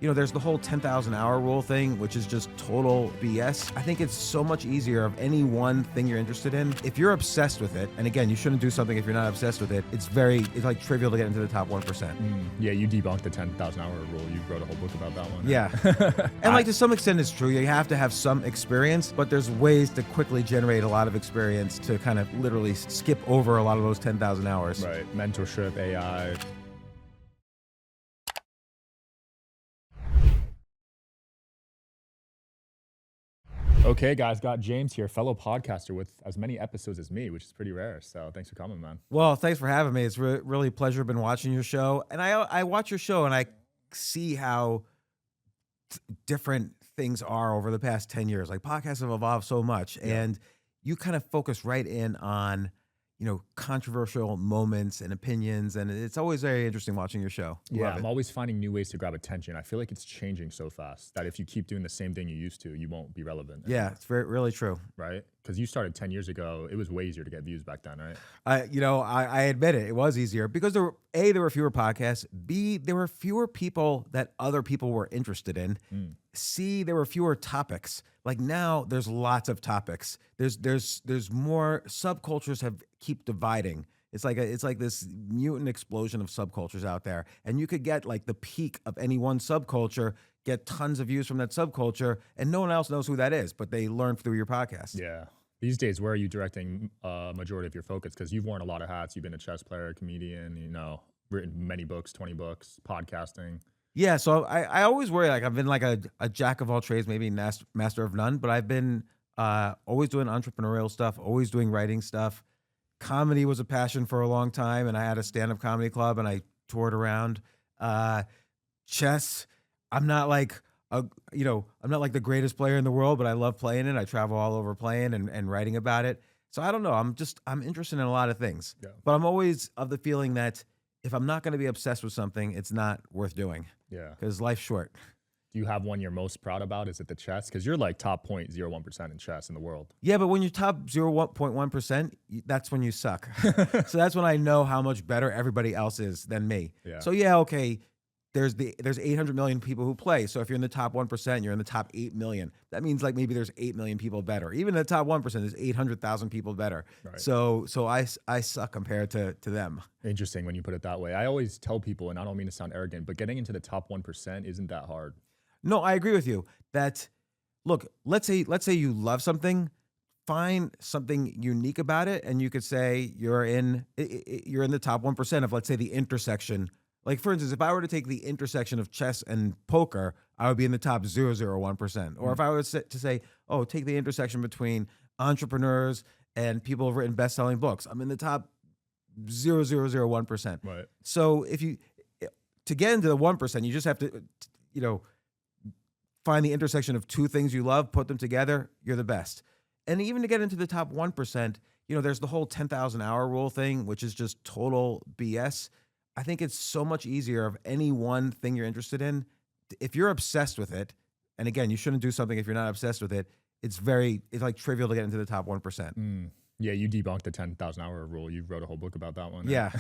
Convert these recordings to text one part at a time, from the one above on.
there's the whole 10,000 hour rule thing, which is just total BS. I think it's so much easier of any one thing you're interested in. If you're obsessed with it, and again, you shouldn't do something if you're not obsessed with it, it's like trivial to get into the top 1%. Yeah, you debunked the 10,000 hour rule. You wrote a whole book about that one. Yeah. And like to some extent it's true. You have to have some experience, but there's ways to quickly generate a lot of experience to kind of literally skip over a lot of those 10,000 hours. Right. Mentorship, AI. Okay, guys, got James here, fellow podcaster with as many episodes as me, which is pretty rare. So thanks for coming, man. Well, thanks for having me. It's really a pleasure. Been watching your show, and I watch your show, and I see how different things are over the past 10 years. Like podcasts have evolved so much, and you kind of focus right in on controversial moments and opinions, and it's always very interesting watching your show. Yeah, I'm always finding new ways to grab attention. I feel like it's changing so fast that if you keep doing the same thing you used to, you won't be relevant anymore. Yeah, it's really true. Right? Because you started 10 years ago. It was way easier to get views back then, right? I admit it. It was easier because there were fewer podcasts. B, there were fewer people that other people were interested in. C, there were fewer topics. Like now, there's lots of topics. There's more subcultures keep dividing. It's like this mutant explosion of subcultures out there, and you could get like the peak of any one subculture, get tons of views from that subculture, and no one else knows who that is, but they learn through your podcast. Yeah. These days, where are you directing majority of your focus? Because you've worn a lot of hats. You've been a chess player, comedian, written many books, 20 books, podcasting. Yeah, so I always worry, like I've been like a jack of all trades, maybe master of none, but I've been always doing entrepreneurial stuff, always doing writing stuff. Comedy was a passion for a long time, and I had a stand-up comedy club, and I toured around. Chess, I'm not like I'm not like the greatest player in the world, but I love playing it. I travel all over playing and writing about it. So I don't know. I'm interested in a lot of things, but I'm always of the feeling that if I'm not going to be obsessed with something, it's not worth doing. Yeah, because life's short. Do you have one you're most proud about? Is it the chess? Because you're like top 0.01% in chess in the world. Yeah, but when you're top 0.1%, that's when you suck. So that's when I know how much better everybody else is than me. Yeah. So yeah, okay, there's 800 million people who play. So if you're in the top 1%, you're in the top 8 million. That means like maybe there's 8 million people better. Even in the top 1%, there's 800,000 people better. Right. So I suck compared to them. Interesting when you put it that way. I always tell people, and I don't mean to sound arrogant, but getting into the top 1% isn't that hard. No, I agree with you that, look, let's say you love something, find something unique about it, and you could say you're in the top 1% of, let's say, the intersection. Like, for instance, if I were to take the intersection of chess and poker, I would be in the top 0.001%. Or if I were to say, oh, take the intersection between entrepreneurs and people who've written best-selling books, I'm in the top 0.001%. Right. So to get into the 1%, you just have to, find the intersection of two things you love, put them together, you're the best. And even to get into the top 1%, there's the whole 10,000 hour rule thing, which is just total BS. I think it's so much easier of any one thing you're interested in. If you're obsessed with it, and again, you shouldn't do something if you're not obsessed with it, it's like trivial to get into the top 1%. Yeah, you debunked the 10,000 hour rule. You wrote a whole book about that one. Yeah.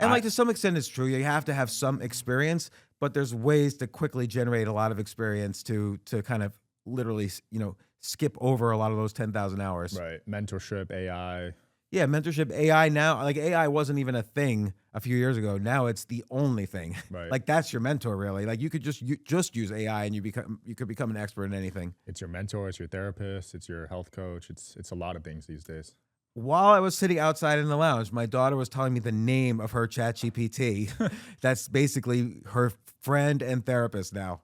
And like to some extent it's true. You have to have some experience, but there's ways to quickly generate a lot of experience to kind of literally, skip over a lot of those 10,000 hours. Right. Mentorship, AI. Yeah, mentorship, AI now. Like AI wasn't even a thing a few years ago. Now it's the only thing. Right. Like that's your mentor, really. Like you could just use AI and you could become an expert in anything. It's your mentor, it's your therapist, it's your health coach. It's a lot of things these days. While I was sitting outside in the lounge, my daughter was telling me the name of her ChatGPT. That's basically her friend and therapist now.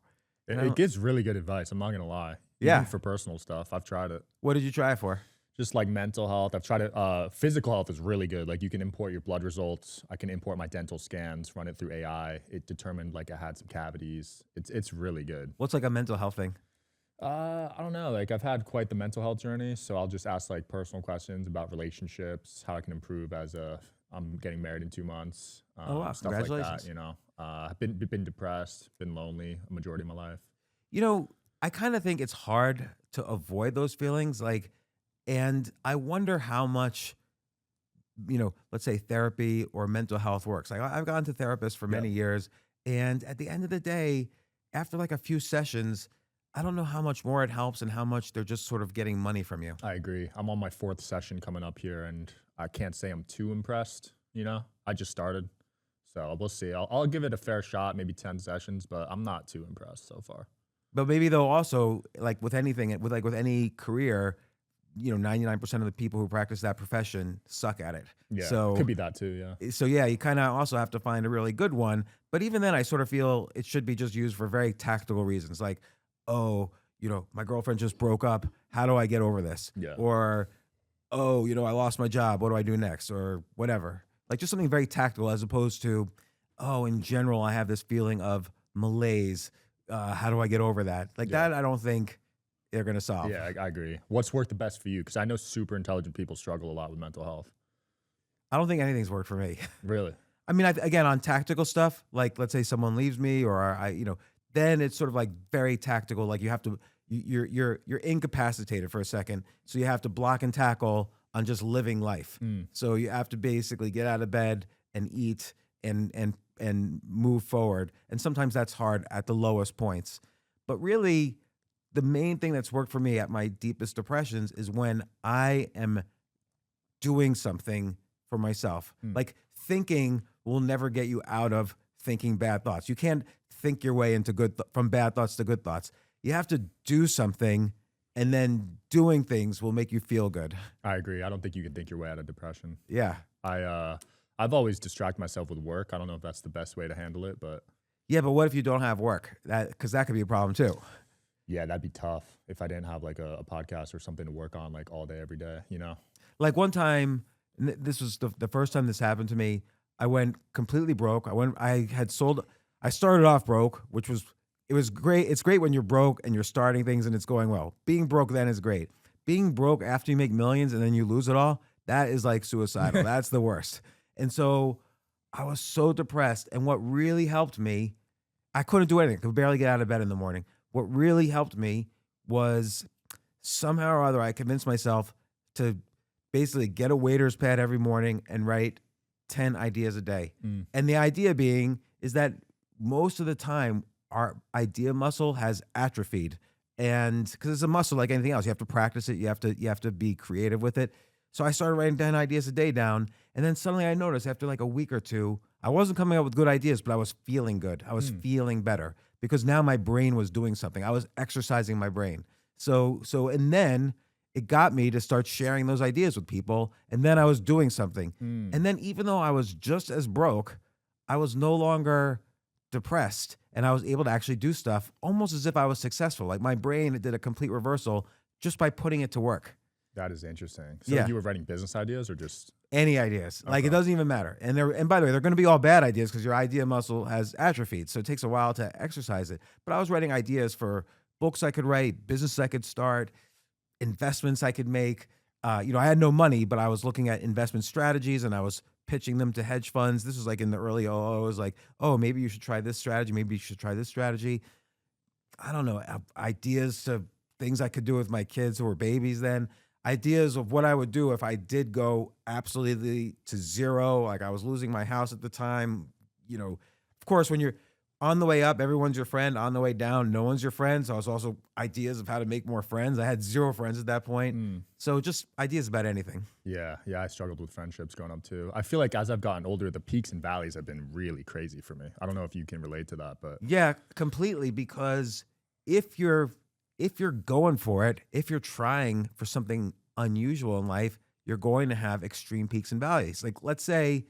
It gives really good advice. I'm not going to lie. Even for personal stuff. I've tried it. What did you try it for? Just like mental health. I've tried it. Physical health is really good. Like you can import your blood results. I can import my dental scans, run it through AI. It determined like I had some cavities. It's really good. What's like a mental health thing? I don't know. Like I've had quite the mental health journey, so I'll just ask like personal questions about relationships, how I can improve as I'm getting married in 2 months. Oh wow! Stuff Congratulations. like that. I've been depressed, been lonely a majority of my life. I kind of think it's hard to avoid those feelings. And I wonder how much, let's say therapy or mental health works. Like I've gone to therapists for many years, and at the end of the day, after like a few sessions, I don't know how much more it helps and how much they're just sort of getting money from you. I agree. I'm on my 4th session coming up here, and I can't say I'm too impressed. You know, I just started, so we'll see. I'll give it a fair shot, maybe 10 sessions, but I'm not too impressed so far. But maybe though also like with anything, with any career, 99% of the people who practice that profession suck at it. Yeah, So could be that too. Yeah, so yeah, you kind of also have to find a really good one. But even then, I sort of feel it should be just used for very tactical reasons, like, oh, my girlfriend just broke up. How do I get over this? yeah, Or, oh, I lost my job. What do I do next? Or whatever. Like just something very tactical, as opposed to, oh, in general, I have this feeling of malaise. How do I get over that? Like yeah. that, I don't think they're gonna solve. Yeah, I agree. What's worked the best for you? Because I know super intelligent people struggle a lot with mental health. I don't think anything's worked for me. Really? I mean, again, on tactical stuff, like let's say someone leaves me, or then it's sort of like very tactical. Like you have to, you're incapacitated for a second, so you have to block and tackle on just living life. Mm. So you have to basically get out of bed and eat and move forward. And sometimes that's hard at the lowest points. But really, the main thing that's worked for me at my deepest depressions is when I am doing something for myself. Mm. Like thinking will never get you out of thinking bad thoughts. You can't think your way into from bad thoughts to good thoughts. You have to do something, and then doing things will make you feel good. I agree. I don't think you can think your way out of depression. Yeah. I've always distracted myself with work. I don't know if that's the best way to handle it, but Yeah, but what if you don't have work? Because that could be a problem too. yeah, that'd be tough if I didn't have like a podcast or something to work on like all day, every day, you know? Like one time, this was the first time this happened to me. I went completely broke. I started off broke, it was great. It's great when you're broke and you're starting things and it's going well. Being broke then is great. Being broke after you make millions and then you lose it all, that is like suicidal. That's the worst. And so I was so depressed. And what really helped me, I couldn't do anything. Could barely get out of bed in the morning. What really helped me was somehow or other, I convinced myself to basically get a waiter's pad every morning and write 10 ideas a day. Mm. And the idea being is that most of the time, our idea muscle has atrophied. And because it's a muscle like anything else, you have to practice it. You have to be creative with it. So I started writing 10 ideas a day down. And then suddenly I noticed after like a week or two, I wasn't coming up with good ideas, but I was feeling good. I was feeling better because now my brain was doing something. I was exercising my brain. And then it got me to start sharing those ideas with people. And then I was doing something. And then even though I was just as broke, I was no longer depressed, and I was able to actually do stuff almost as if I was successful. Like my brain did a complete reversal just by putting it to work. That is interesting. So Yeah. you were writing business ideas or just Any ideas. Like it Okay. doesn't even matter. And by the way, they're going to be all bad ideas because your idea muscle has atrophied. So it takes a while to exercise it. But I was writing ideas for books I could write, business I could start, investments I could make. I had no money, but I was looking at investment strategies and I was pitching them to hedge funds. This was like in the early OOs, like, oh, maybe you should try this strategy. Maybe you should try this strategy. I don't know, ideas to things I could do with my kids who were babies then. Ideas of what I would do if I did go absolutely to zero. Like I was losing my house at the time. Of course, when you're on the way up, everyone's your friend. On the way down, no one's your friend. So I was also ideas of how to make more friends. I had 0 friends at that point. So just ideas about anything. Yeah, I struggled with friendships growing up too. I feel like as I've gotten older, the peaks and valleys have been really crazy for me. I don't know if you can relate to that, but Yeah, completely. Because if you're going for it, if you're trying for something unusual in life, you're going to have extreme peaks and valleys. Like let's say,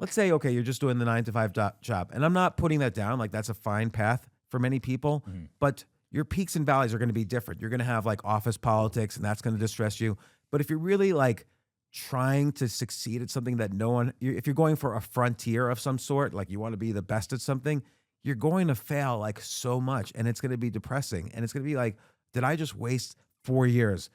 okay, you're just doing the 9 to 5 job. And I'm not putting that down. Like that's a fine path for many people, but your peaks and valleys are going to be different. You're going to have like office politics and that's going to distress you. But if you're really like trying to succeed at something that if you're going for a frontier of some sort, like you want to be the best at something, you're going to fail like so much and it's going to be depressing. And it's going to be like, did I just waste 4 years,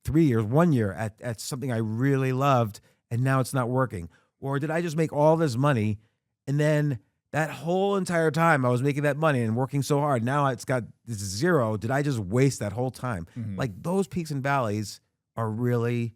3 years, 1 year at something I really loved and now it's not working? Or did I just make all this money and then that whole entire time I was making that money and working so hard, now it's got zero. Did I just waste that whole time? Like those peaks and valleys are really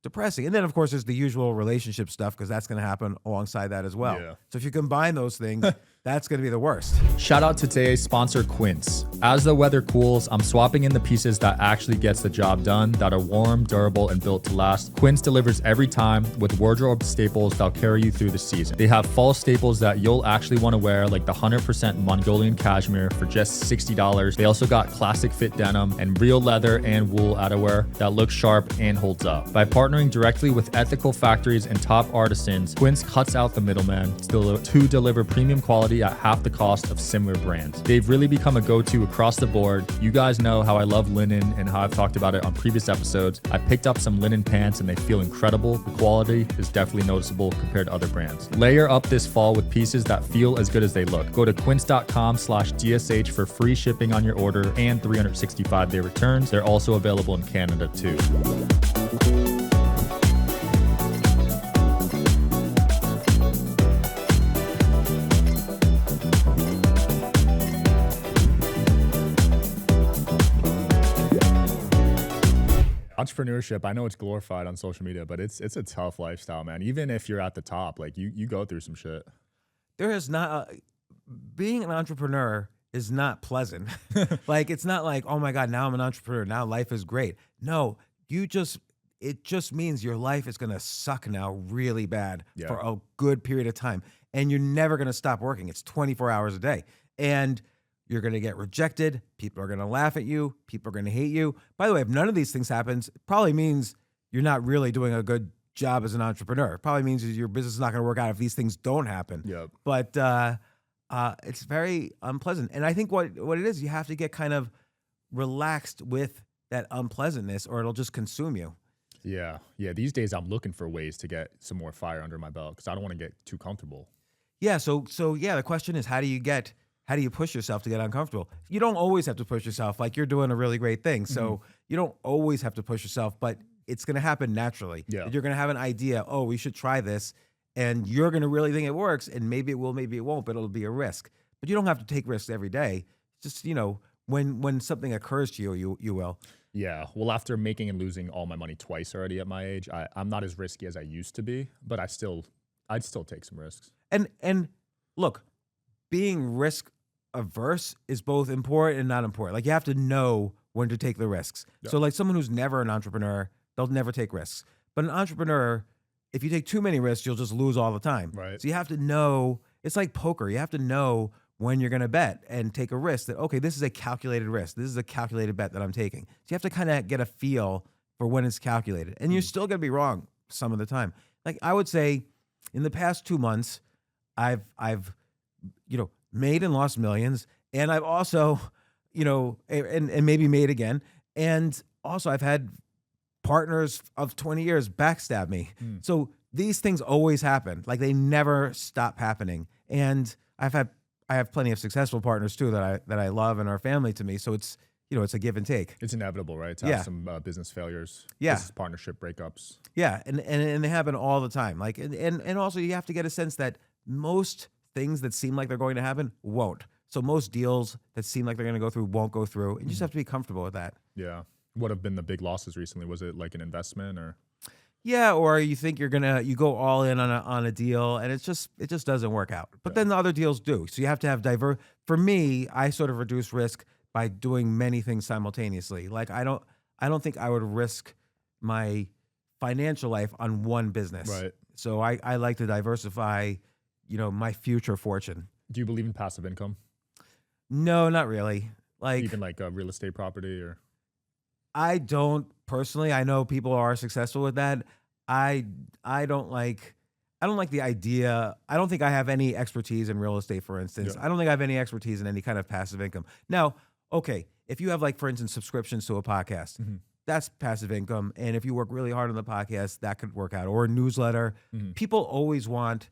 depressing. And then of course there's the usual relationship stuff because that's going to happen alongside that as well. Yeah. So if you combine those things, that's going to be the worst. Shout out to today's sponsor, Quince. As the weather cools, I'm swapping in the pieces that actually gets the job done, that are warm, durable, and built to last. Quince delivers every time with wardrobe staples that'll carry you through the season. They have fall staples that you'll actually want to wear, like the 100% Mongolian cashmere for just $60. They also got classic fit denim and real leather and wool outerwear that looks sharp and holds up. By partnering directly with ethical factories and top artisans, Quince cuts out the middleman to deliver premium quality at half the cost of similar brands. They've really become a go-to across the board. You guys know how I love linen and how I've talked about it on previous episodes. I picked up some linen pants and they feel incredible. The quality is definitely noticeable compared to other brands. Layer up this fall with pieces that feel as good as they look. Go to quince.com/DSH for free shipping on your order and 365-day returns. They're also available in Canada too. Entrepreneurship, I know it's glorified on social media, but it's a tough lifestyle, man. Even if you're at the top, like you go through some shit. There is not being an entrepreneur is not pleasant. Like, it's not like, oh my God, now I'm an entrepreneur. Now life is great. No, it just means your life is going to suck now really bad for a good period of time. And you're never going to stop working. It's 24 hours a day. And you're going to get rejected. People are going to laugh at you. People are going to hate you. By the way, if none of these things happens, it probably means you're not really doing a good job as an entrepreneur. It probably means your business is not going to work out if these things don't happen. Yep. But it's very unpleasant. And I think what it is, you have to get kind of relaxed with that unpleasantness or it'll just consume you. Yeah. These days I'm looking for ways to get some more fire under my belt because I don't want to get too comfortable. Yeah. So the question is, how do you push yourself to get uncomfortable? You don't always have to push yourself. Like, you're doing a really great thing. So you don't always have to push yourself, but it's going to happen naturally. Yeah. You're going to have an idea, oh, we should try this. And you're going to really think it works. And maybe it will, maybe it won't, but it'll be a risk. But you don't have to take risks every day. Just, when something occurs to you, you will. Yeah. Well, after making and losing all my money twice already at my age, I'm not as risky as I used to be, but I'd still take some risks. And look, being risk averse is both important and not important. Like, you have to know when to take the risks. Yeah. So like someone who's never an entrepreneur, they'll never take risks. But an entrepreneur, if you take too many risks, you'll just lose all the time. Right. So you have to know, it's like poker. You have to know when you're going to bet and take a risk that, okay, this is a calculated risk. This is a calculated bet that I'm taking. So you have to kind of get a feel for when it's calculated. And you're still going to be wrong some of the time. Like, I would say in the past 2 months, I've made and lost millions. And I've also, and maybe made again. And also I've had partners of 20 years backstab me. So these things always happen. Like, they never stop happening. And I have plenty of successful partners too that I love and are family to me. So it's a give and take. It's inevitable, right? To have some business failures, business partnership breakups. Yeah. And they happen all the time. Like, and also you have to get a sense that most things that seem like they're going to happen won't. So most deals that seem like they're going to go through won't go through. And you just have to be comfortable with that. Yeah. What have been the big losses recently? Was it like an investment or? Yeah, or you think you go all in on a deal and it just doesn't work out. But then the other deals do. So you have to have For me, I sort of reduce risk by doing many things simultaneously. Like, I don't think I would risk my financial life on one business. Right. So I like to diversify, my future fortune. Do you believe in passive income? No, not really. Like, even like a real estate property or? I don't personally. I know people are successful with that. I don't like the idea. I don't think I have any expertise in real estate, for instance. Yeah. I don't think I have any expertise in any kind of passive income. Now, okay, if you have, like, for instance, subscriptions to a podcast, that's passive income. And if you work really hard on the podcast, that could work out. Or a newsletter. People always want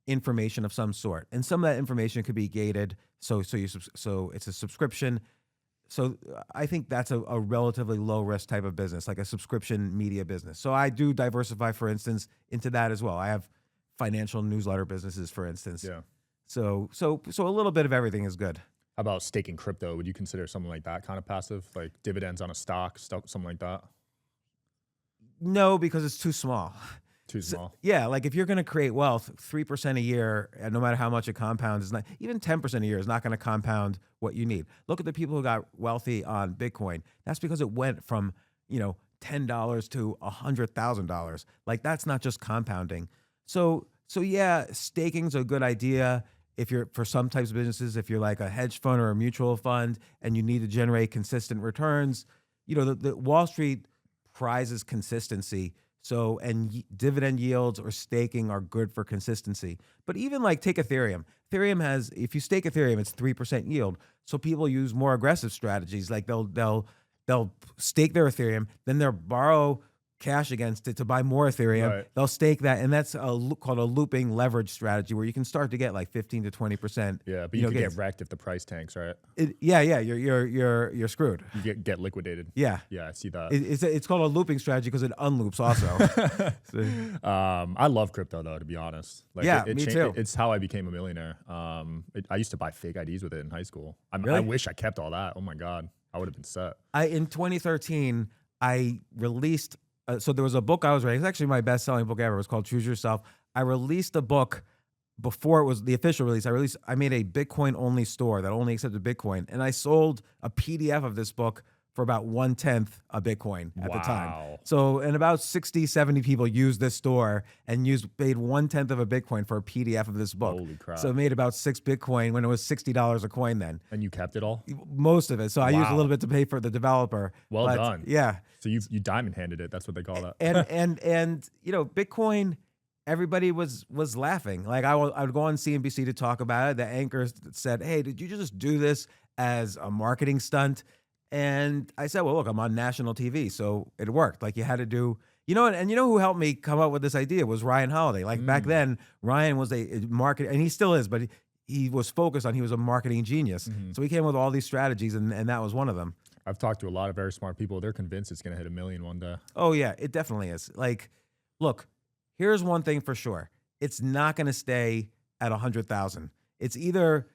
information of some sort. And some of that information could be gated. So it's a subscription. So I think that's a relatively low risk type of business, like a subscription media business. So I do diversify, for instance, into that as well. I have financial newsletter businesses, for instance. Yeah. So a little bit of everything is good. How about staking crypto? Would you consider something like that kind of passive, like dividends on a stock, something like that? No, because it's too small. Too small. Yeah, like if you're going to create wealth, 3% a year, and no matter how much it compounds, is not even 10% a year is not going to compound what you need. Look at the people who got wealthy on Bitcoin. That's because it went from, $10 to $100,000. Like that's not just compounding. So yeah, staking's a good idea if you're for some types of businesses. If you're like a hedge fund or a mutual fund and you need to generate consistent returns, the Wall Street prizes consistency. So, and dividend yields or staking are good for consistency. But even like take Ethereum. Ethereum has, if you stake Ethereum, it's 3% yield. So people use more aggressive strategies. Like they'll stake their Ethereum, then they'll borrow cash against it to buy more Ethereum. Right. They'll stake that, and that's called a looping leverage strategy, where you can start to get like 15 to 20%. Yeah, but you could get wrecked if the price tanks, right? You're screwed. You get liquidated. Yeah, I see that. It's called a looping strategy because it unloops also. I love crypto though, to be honest. Like, me too. It's how I became a millionaire. I used to buy fake IDs with it in high school. Really? I wish I kept all that. Oh my god, I would have been set. In 2013, I released. So there was a book I was writing. It's actually my best-selling book ever. It was called Choose Yourself. I released a book before it was the official release. I made a Bitcoin-only store that only accepted Bitcoin, and I sold a PDF of this book for about 1/10 a Bitcoin at the time. So, and about 60, 70 people used this store and paid 1/10 of a Bitcoin for a PDF of this book. Holy crap. So it made about 6 Bitcoin when it was $60 a coin then. And you kept it all? Most of it. So I used a little bit to pay for the developer. Well done. Yeah. So you diamond handed it. That's what they call that. And Bitcoin, everybody was laughing. Like I would go on CNBC to talk about it. The anchor said, "Hey, did you just do this as a marketing stunt?" And I said, "Well, look, I'm on national TV, so it worked." Like you had to do, and who helped me come up with this idea was Ryan Holiday. Like back then, Ryan was a market, and he still is, but he was focused on, he was a marketing genius. So he came up with all these strategies, and that was one of them. I've talked to a lot of very smart people. They're convinced it's going to hit 1 million one day. Oh yeah, it definitely is. Like, look, here's one thing for sure. It's not going to stay at 100,000. It's either,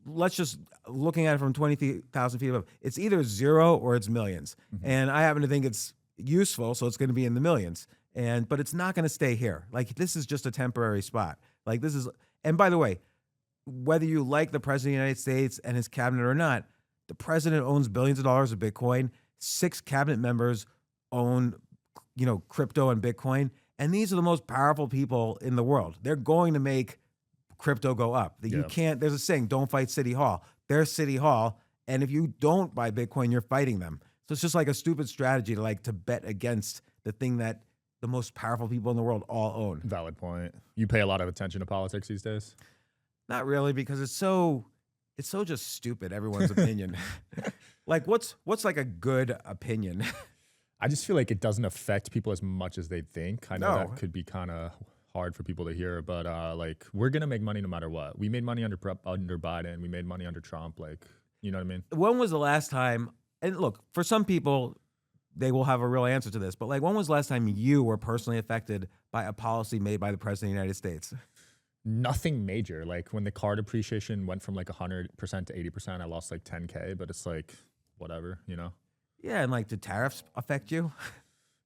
let's just looking at it from 20,000 feet above, it's either zero or it's millions. And I happen to think it's useful, so it's going to be in the millions. But it's not going to stay here. Like this is just a temporary spot. Like this is, and by the way, whether you like the president of the United States and his cabinet or not, the president owns billions of dollars of Bitcoin. 6 cabinet members own, crypto and Bitcoin. And these are the most powerful people in the world. They're going to make crypto go up. You can't, there's a saying, don't fight City Hall. They're City Hall. And if you don't buy Bitcoin, you're fighting them. So it's just like a stupid strategy to bet against the thing that the most powerful people in the world all own. Valid point. You pay a lot of attention to politics these days? Not really, because it's so just stupid, everyone's opinion. Like what's like a good opinion? I just feel like it doesn't affect people as much as they think. I know No. that could be kind of hard for people to hear, but we're going to make money no matter what. We made money under Biden. We made money under Trump. Like, you know what I mean? When was the last time, and look, for some people, they will have a real answer to this, but like when was the last time you were personally affected by a policy made by the president of the United States? Nothing major. Like when the car depreciation went from like 100% to 80%, I lost like 10K, but it's like whatever, Yeah, and like, did tariffs affect you?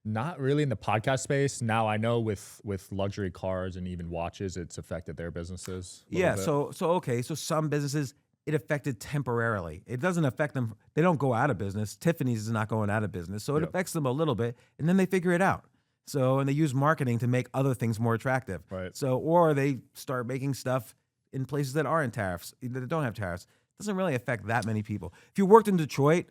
Not really in the podcast space. Now I know with luxury cars and even watches, it's affected their businesses. Yeah, so some businesses, it affected temporarily. It doesn't affect them. They don't go out of business. Tiffany's is not going out of business. So it affects them a little bit, and then they figure it out. So, and they use marketing to make other things more attractive. Right. So, or they start making stuff in places that aren't tariffs, that don't have tariffs. It doesn't really affect that many people. If you worked in Detroit,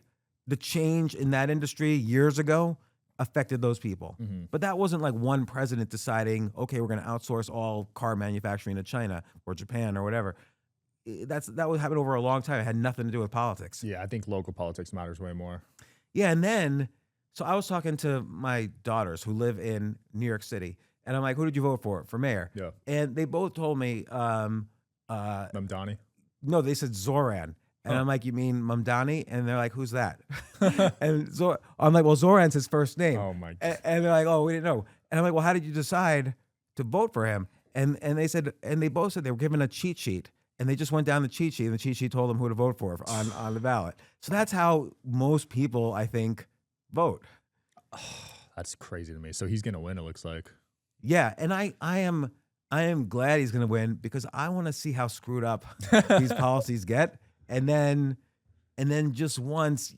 the change in that industry years ago affected those people. But that wasn't like one president deciding, okay, we're going to outsource all car manufacturing to China or Japan or whatever. That would happen over a long time. It had nothing to do with politics. Yeah, I think local politics matters way more. Yeah, and then, so I was talking to my daughters who live in New York City, and I'm like, who did you vote for mayor? Yeah. And they both told me, Mamdani? no, they said Zoran. And I'm like, you mean Mamdani? And they're like, who's that? And I'm like, well, Zoran's his first name. Oh my God. And they're like, oh, we didn't know. And I'm like, well, how did you decide to vote for him? And they said, and they both said they were given a cheat sheet. And they just went down the cheat sheet, and the cheat sheet told them who to vote for on the ballot. So that's how most people, I think, vote. That's crazy to me. So he's going to win, it looks like. Yeah, and I am glad he's going to win because I want to see how screwed up these policies get, and then just once,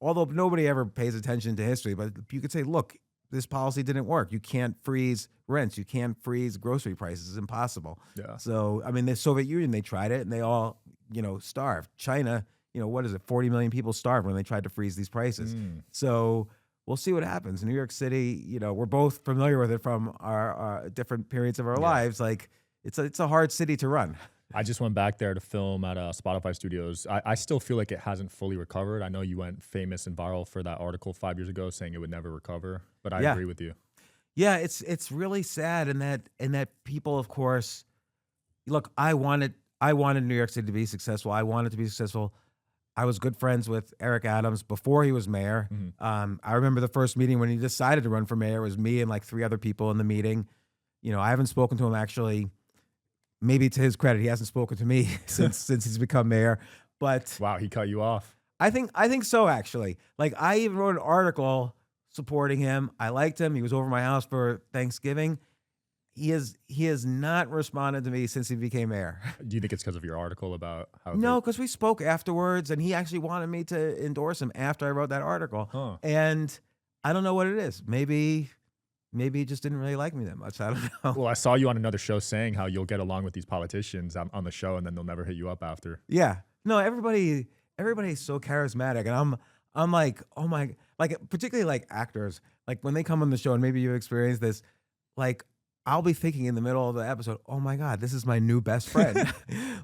although nobody ever pays attention to history, but you could say, look, this policy didn't work. You can't freeze rents. You can't freeze grocery prices. It's impossible. Yeah. So, I mean, the Soviet Union, they tried it and they all, starved. China, what is it? 40 million people starved when they tried to freeze these prices. So we'll see what happens. New York City, we're both familiar with it from our different periods of our lives. Like it's a hard city to run. I just went back there to film at Spotify Studios. I still feel like it hasn't fully recovered. I know you went famous and viral for that article 5 years ago saying it would never recover, but I agree with you. Yeah, it's really sad in that people, of course, look, I wanted New York City to be successful. I wanted to be successful. I was good friends with Eric Adams before he was mayor. I remember the first meeting when he decided to run for mayor. It was me and like 3 other people in the meeting. I haven't spoken to him actually. Maybe to his credit, he hasn't spoken to me since he's become mayor. But wow, he cut you off. I think so actually. Like I even wrote an article supporting him. I liked him. He was over my house for Thanksgiving. He has not responded to me since he became mayor. Do you think it's because of your article about how? No, because we spoke afterwards, and he actually wanted me to endorse him after I wrote that article. Huh. And I don't know what it is. Maybe he just didn't really like me that much. I don't know. Well, I saw you on another show saying how you'll get along with these politicians on the show, and then they'll never hit you up after. Yeah. No, everybody's so charismatic, and I'm like, oh my, like particularly like actors, like when they come on the show, and maybe you experience this, like I'll be thinking in the middle of the episode, oh my God, this is my new best friend.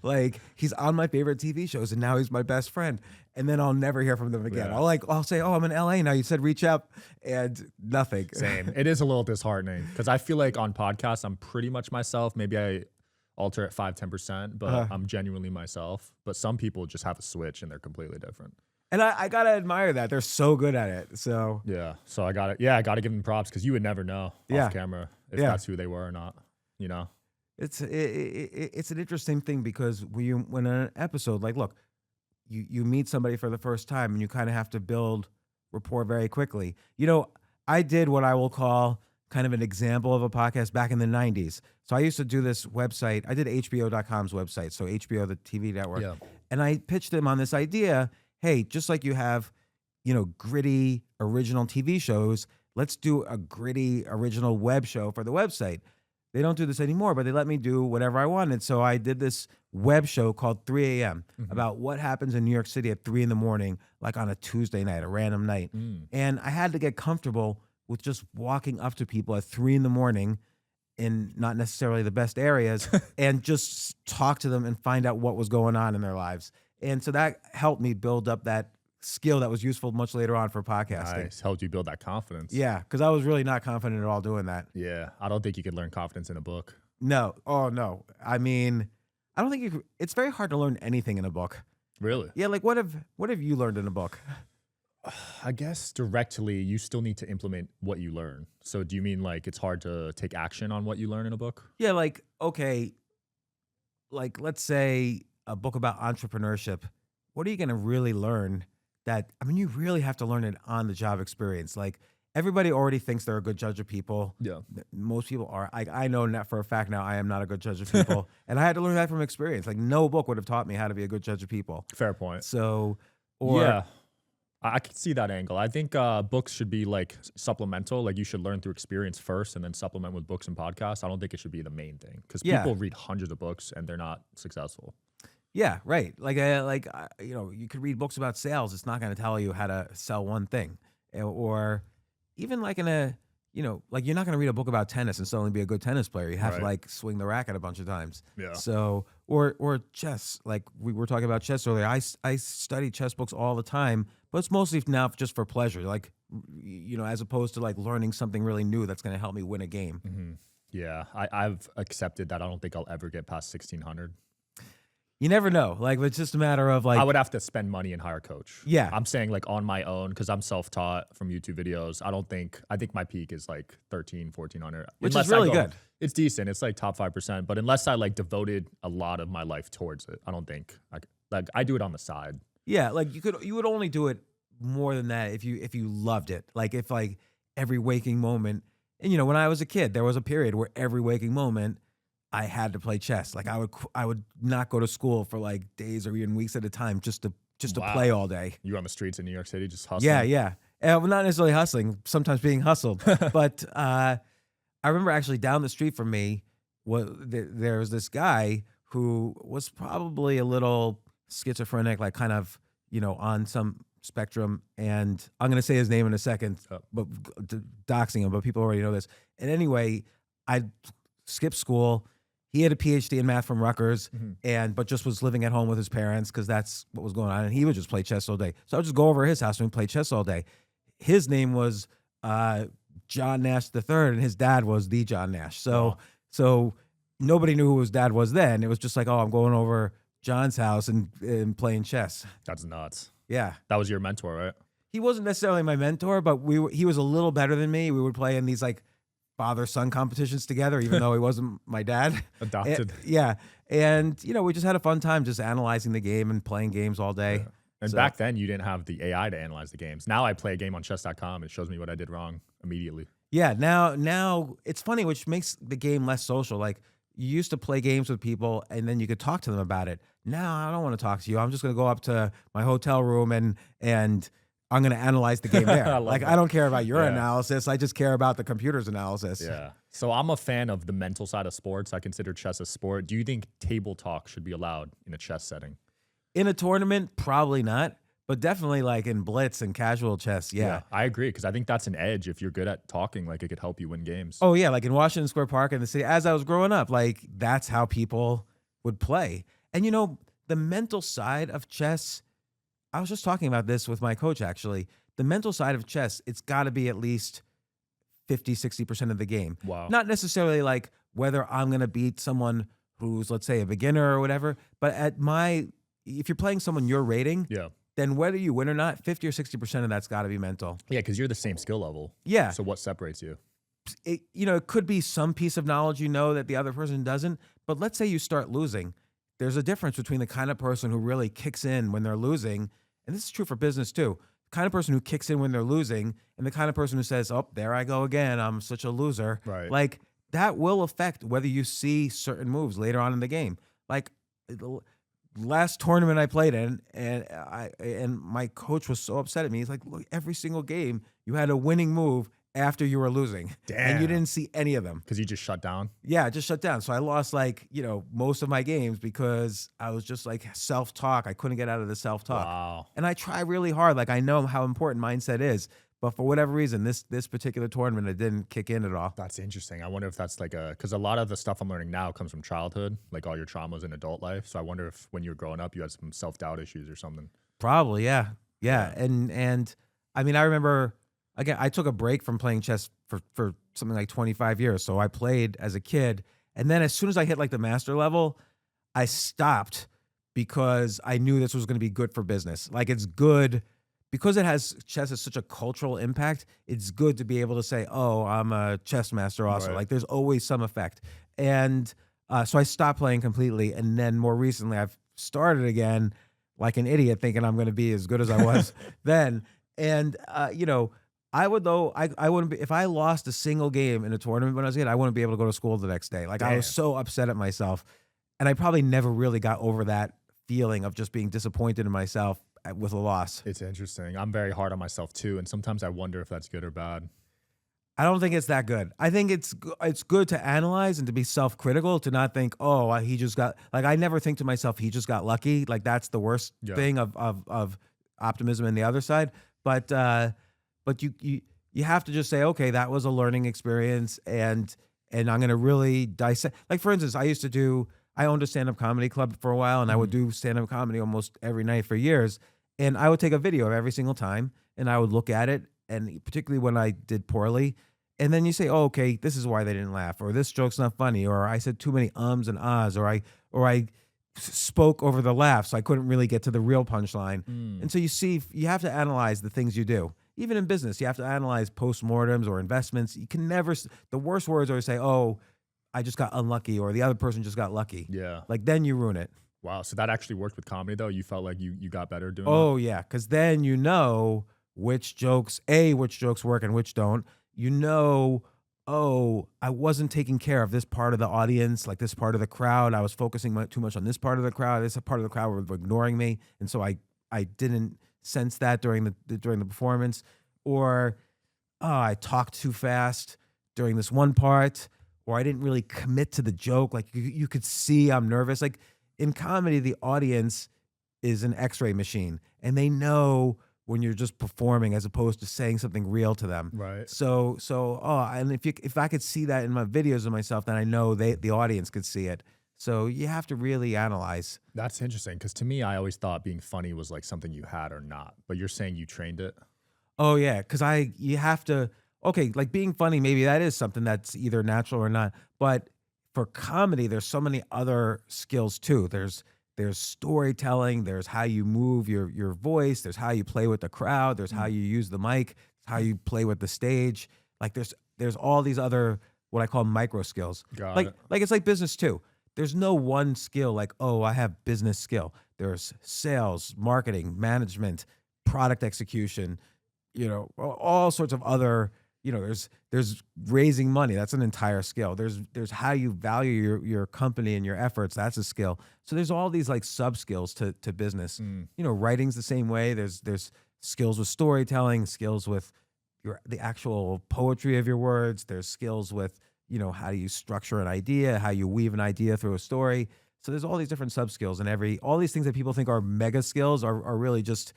Like he's on my favorite TV shows and now he's my best friend. And then I'll never hear from them again. Yeah. I'll say, oh, I'm in LA now. You said reach out and nothing. Same. It is a little disheartening because I feel like on podcasts, I'm pretty much myself. Maybe I alter at 5-10%, but I'm genuinely myself. But some people just have a switch and they're completely different. And I gotta admire that. They're so good at it. So yeah. So I gotta give them props because you would never know off camera if that's who they were or not. It's an interesting thing because when in an episode, like, look, you meet somebody for the first time and you kind of have to build rapport very quickly. I did what I will call kind of an example of a podcast back in the 90s. So I used to do this website. I did HBO.com's website, so HBO, the TV network. Yeah. And I pitched them on this idea, hey, just like you have, gritty original TV shows, let's do a gritty original web show for the website. They don't do this anymore, but they let me do whatever I wanted. So I did this web show called 3 a.m. about what happens in New York City at 3 a.m, like on a Tuesday night, a random night. And I had to get comfortable with just walking up to people at 3 a.m. in not necessarily the best areas and just talk to them and find out what was going on in their lives. And so that helped me build up that skill that was useful much later on for podcasting. Nice. Helped you build that confidence. Yeah, because I was really not confident at all doing that. Yeah, I don't think you could learn confidence in a book. No. Oh, no. I mean, I don't think you could. It's very hard to learn anything in a book. Really? Yeah, like what have you learned in a book? I guess directly, you still need to implement what you learn. So do you mean like it's hard to take action on what you learn in a book? Yeah, like, okay, like let's say a book about entrepreneurship. What are you going to really learn? You really have to learn it on the job experience. Like everybody already thinks they're a good judge of people. Yeah. Most people are. I know that for a fact now I am not a good judge of people. And I had to learn that from experience. Like no book would have taught me how to be a good judge of people. Fair point. So, yeah, I can see that angle. I think books should be like supplemental. Like you should learn through experience first and then supplement with books and podcasts. I don't think it should be the main thing because people read hundreds of books and they're not successful. Yeah, right. You could read books about sales. It's not going to tell you how to sell one thing, or even like you're not going to read a book about tennis and suddenly be a good tennis player. You have to like swing the racket a bunch of times. Yeah. So, or chess. Like we were talking about chess earlier. I study chess books all the time, but it's mostly now just for pleasure. Like, as opposed to like learning something really new that's going to help me win a game. Mm-hmm. Yeah, I've accepted that. I don't think I'll ever get past 1600. You never know. Like, it's just a matter of like... I would have to spend money and hire a coach. Yeah. I'm saying like on my own because I'm self-taught from YouTube videos. I think my peak is like 1400. Which is really good. It's decent. It's like top 5%. But unless I like devoted a lot of my life towards it, I don't think I do it on the side. Yeah. Like you would only do it more than that if you loved it. Like if like every waking moment And when I was a kid, there was a period where every waking moment I had to play chess. Like I would not go to school for like days or even weeks at a time just to play all day. You were on the streets in New York City just Yeah, hustling? yeah. Well, not necessarily hustling, sometimes being hustled. But I remember actually down the street from me, there was this guy who was probably a little schizophrenic, like kind of, on some spectrum. And I'm going to say his name in a second, Oh. but doxing him, but people already know this. And anyway, I skipped school. He had a PhD in math from Rutgers, but just was living at home with his parents because that's what was going on. And he would just play chess all day. So I would just go over to his house and play chess all day. His name was John Nash III, and his dad was the John Nash. So nobody knew who his dad was then. It was just like, oh, I'm going over John's house and playing chess. That's nuts. Yeah. That was your mentor, right? He wasn't necessarily my mentor, but he was a little better than me. We would play in these like father-son competitions together, even though he wasn't my dad. Adopted. Yeah. And, we just had a fun time just analyzing the game and playing games all day. Yeah. And back then, you didn't have the AI to analyze the games. Now I play a game on chess.com. It shows me what I did wrong immediately. Yeah. Now it's funny, which makes the game less social. Like you used to play games with people and then you could talk to them about it. Now I don't want to talk to you. I'm just going to go up to my hotel room and I'm going to analyze the game there. I don't care about your analysis. I just care about the computer's analysis. Yeah. So I'm a fan of the mental side of sports. I consider chess a sport. Do you think table talk should be allowed in a chess setting? In a tournament, probably not, but definitely like in blitz and casual chess. Yeah. I agree, because I think that's an edge. If you're good at talking, like it could help you win games. Oh yeah. Like in Washington Square Park in the city, as I was growing up, like that's how people would play. And the mental side of chess, I was just talking about this with my coach, actually. The mental side of chess, it's got to be at least 50, 60% of the game. Wow. Not necessarily like whether I'm going to beat someone who's, let's say, a beginner or whatever, but if you're playing someone you're rating, then whether you win or not, 50 or 60% of that's got to be mental. Yeah, because you're the same skill level. Yeah. So what separates you? It could be some piece of knowledge that the other person doesn't, but let's say you start losing. There's a difference between the kind of person who really kicks in when they're losing, and this is true for business too, the kind of person who kicks in when they're losing, and the kind of person who says, oh, there I go again, I'm such a loser. Right. Like, that will affect whether you see certain moves later on in the game. Like, the last tournament I played in, and my coach was so upset at me. He's like, look, every single game, you had a winning move after you were losing. Damn. And you didn't see any of them. Because you just shut down? Yeah, I just shut down. So I lost most of my games because I was just like self-talk. I couldn't get out of the self-talk. Wow. And I try really hard. Like I know how important mindset is. But for whatever reason, this particular tournament, it didn't kick in at all. That's interesting. I wonder if that's because a lot of the stuff I'm learning now comes from childhood, like all your traumas in adult life. So I wonder if when you were growing up, you had some self-doubt issues or something. Probably, yeah. And I mean, I remember, again, I took a break from playing chess for something like 25 years. So I played as a kid. And then as soon as I hit like the master level, I stopped because I knew this was going to be good for business. Like it's good. Because chess has such a cultural impact, it's good to be able to say, oh, I'm a chess master also. Right. Like there's always some effect. And so I stopped playing completely. And then more recently, I've started again like an idiot thinking I'm going to be as good as I was then. And, I wouldn't be, if I lost a single game in a tournament when I was a kid, I wouldn't be able to go to school the next day. Like I was so upset at myself. And I probably never really got over that feeling of just being disappointed in myself with a loss. It's interesting. I'm very hard on myself too, and sometimes I wonder if that's good or bad. I don't think it's that good. I think it's good to analyze and to be self-critical, to not think, oh, he just got, like I never think to myself, he just got lucky. Like that's the worst thing of optimism in the other side. But you have to just say, okay, that was a learning experience, and I'm going to really dissect. Like for instance, I owned a stand-up comedy club for a while, and I would do stand-up comedy almost every night for years. And I would take a video of every single time, and I would look at it, and particularly when I did poorly. And then you say, oh, okay, this is why they didn't laugh, or this joke's not funny, or I said too many ums and ahs, or I spoke over the laugh, so I couldn't really get to the real punchline. And so you have to analyze the things you do. Even in business, you have to analyze postmortems or investments. You can never, the worst words are to say, oh, I just got unlucky, or the other person just got lucky. Yeah. Like then you ruin it. Wow. So that actually worked with comedy though? You felt like you got better doing Oh yeah. Cause then which jokes work and which don't. oh, I wasn't taking care of this part of the audience, like this part of the crowd. I was focusing too much on this part of the crowd. This part of the crowd were ignoring me, and so I didn't sense that during the performance. Or oh, I talked too fast during this one part, or I didn't really commit to the joke. Like you could see I'm nervous. Like in comedy, the audience is an X-ray machine, and they know when you're just performing as opposed to saying something real to them. Right. So oh, and if I could see that in my videos of myself, then I know the audience could see it. So you have to really analyze. That's interesting because to me, I always thought being funny was like something you had or not. But you're saying you trained it. Oh yeah, because you have to. Okay, like being funny, maybe that is something that's either natural or not. But for comedy, there's so many other skills too. There's storytelling, there's how you move your voice, there's how you play with the crowd, there's how you use the mic, how you play with the stage. Like there's all these other what I call micro skills. Got it. Like it's like business too. There's no one skill like, oh, I have business skill. There's sales, marketing, management, product execution, all sorts of other, there's raising money. That's an entire skill. There's how you value your company and your efforts. That's a skill. So there's all these like sub skills to business. Writing's the same way. There's skills with storytelling, skills with the actual poetry of your words. There's skills with, how do you structure an idea, how you weave an idea through a story. So there's all these different sub skills, and all these things that people think are mega skills are really just,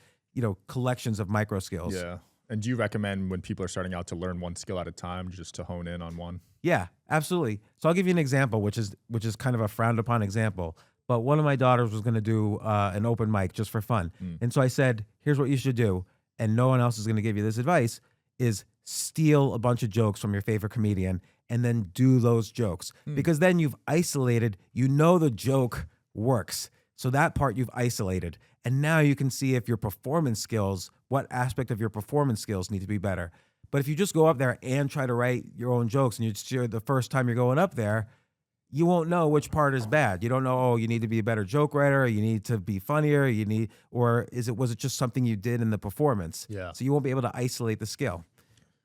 collections of micro skills. Yeah. And do you recommend when people are starting out to learn one skill at a time just to hone in on one? Yeah, absolutely. So I'll give you an example, which is kind of a frowned upon example. But one of my daughters was going to do an open mic just for fun. And so I said, here's what you should do. And no one else is going to give you this advice, is steal a bunch of jokes from your favorite comedian and then do those jokes. Because then you've isolated, the joke works. So that part you've isolated. And now you can see if your performance skills, what aspect of your performance skills need to be better. But if you just go up there and try to write your own jokes and you're the first time you're going up there, you won't know which part is bad. You don't know, oh, you need to be a better joke writer, or you need to be funnier, or was it just something you did in the performance? Yeah. So you won't be able to isolate the skill.